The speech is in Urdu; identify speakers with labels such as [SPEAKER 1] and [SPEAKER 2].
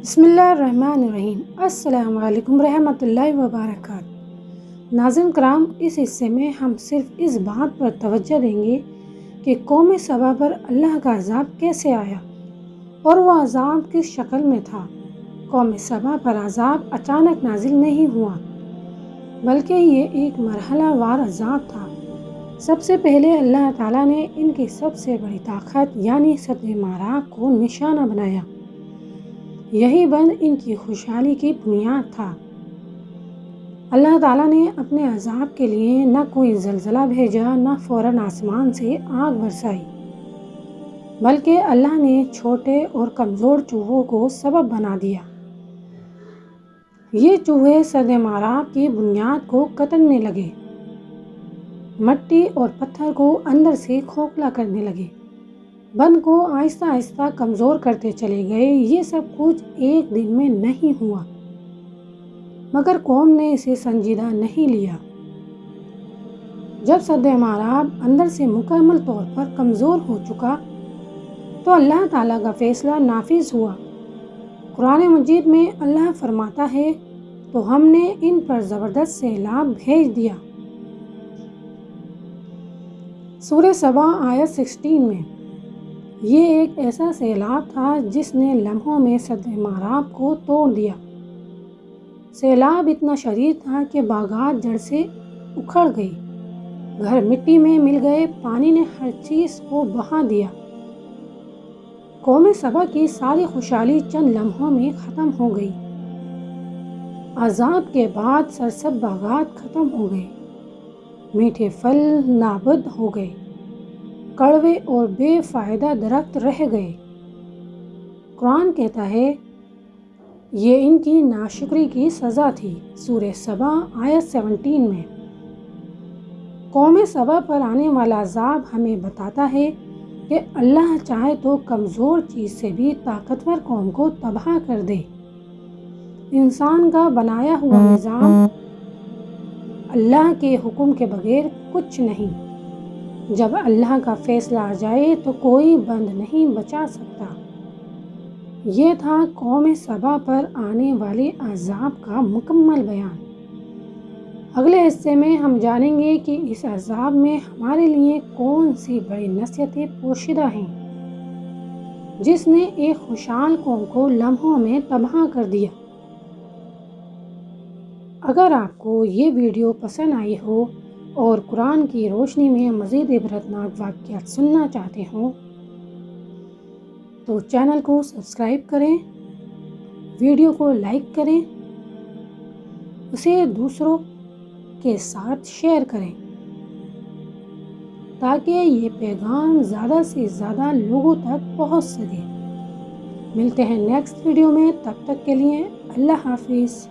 [SPEAKER 1] بسم اللہ الرحمن الرحیم۔ السلام علیکم رحمۃ اللہ وبرکاتہ۔ ناظرین کرام، اس حصے میں ہم صرف اس بات پر توجہ دیں گے کہ قوم سبا پر اللہ کا عذاب کیسے آیا اور وہ عذاب کس شکل میں تھا۔ قوم سبا پر عذاب اچانک نازل نہیں ہوا، بلکہ یہ ایک مرحلہ وار عذاب تھا۔ سب سے پہلے اللہ تعالیٰ نے ان کی سب سے بڑی طاقت یعنی سد معراج کو نشانہ بنایا۔ یہی بند ان کی خوشحالی کی بنیاد تھا۔ اللہ تعالیٰ نے اپنے عذاب کے لیے نہ کوئی زلزلہ بھیجا، نہ فوراً آسمان سے آگ برسائی، بلکہ اللہ نے چھوٹے اور کمزور چوہوں کو سبب بنا دیا۔ یہ چوہے سد معراج کی بنیاد کو کترنے لگے، مٹی اور پتھر کو اندر سے کھوکھلا کرنے لگے، بند کو آہستہ آہستہ کمزور کرتے چلے گئے۔ یہ سب کچھ ایک دن میں نہیں ہوا، مگر قوم نے اسے سنجیدہ نہیں لیا۔ جب سد معراج اندر سے مکمل طور پر کمزور ہو چکا تو اللہ تعالیٰ کا فیصلہ نافذ ہوا۔ قرآن مجید میں اللہ فرماتا ہے، تو ہم نے ان پر زبردست سیلاب بھیج دیا۔ سورہ سبا آیت 16 میں یہ ایک ایسا سیلاب تھا جس نے لمحوں میں سد معراج کو توڑ دیا۔ سیلاب اتنا شدید تھا کہ باغات جڑ سے اکھڑ گئی، گھر مٹی میں مل گئے، پانی نے ہر چیز کو بہا دیا۔ قوم سبا کی ساری خوشحالی چند لمحوں میں ختم ہو گئی۔ عذاب کے بعد سرسبز باغات ختم ہو گئے، میٹھے پھل نابود ہو گئے، کڑوے اور بے فائدہ درخت رہ گئے۔ قرآن کہتا ہے، یہ ان کی ناشکری کی سزا تھی۔ سورہ سبا آیت 17 میں قوم سبا پر آنے والا عذاب ہمیں بتاتا ہے کہ اللہ چاہے تو کمزور چیز سے بھی طاقتور قوم کو تباہ کر دے۔ انسان کا بنایا ہوا نظام اللہ کے حکم کے بغیر کچھ نہیں۔ جب اللہ کا فیصلہ آ جائے تو کوئی بند نہیں بچا سکتا۔ یہ تھا قوم سبا پر آنے والے عذاب کا مکمل بیان۔ اگلے حصے میں ہم جانیں گے کہ اس عذاب میں ہمارے لیے کون سی بڑی نصیحتیں پوشیدہ ہیں جس نے ایک خوشحال قوم کو لمحوں میں تباہ کر دیا۔ اگر آپ کو یہ ویڈیو پسند آئی ہو اور قرآن کی روشنی میں مزید عبرتناک واقعات سننا چاہتے ہوں تو چینل کو سبسکرائب کریں، ویڈیو کو لائک کریں، اسے دوسروں کے ساتھ شیئر کریں تاکہ یہ پیغام زیادہ سے زیادہ لوگوں تک پہنچ سکے۔ ملتے ہیں نیکسٹ ویڈیو میں، تب تک کے لیے اللہ حافظ۔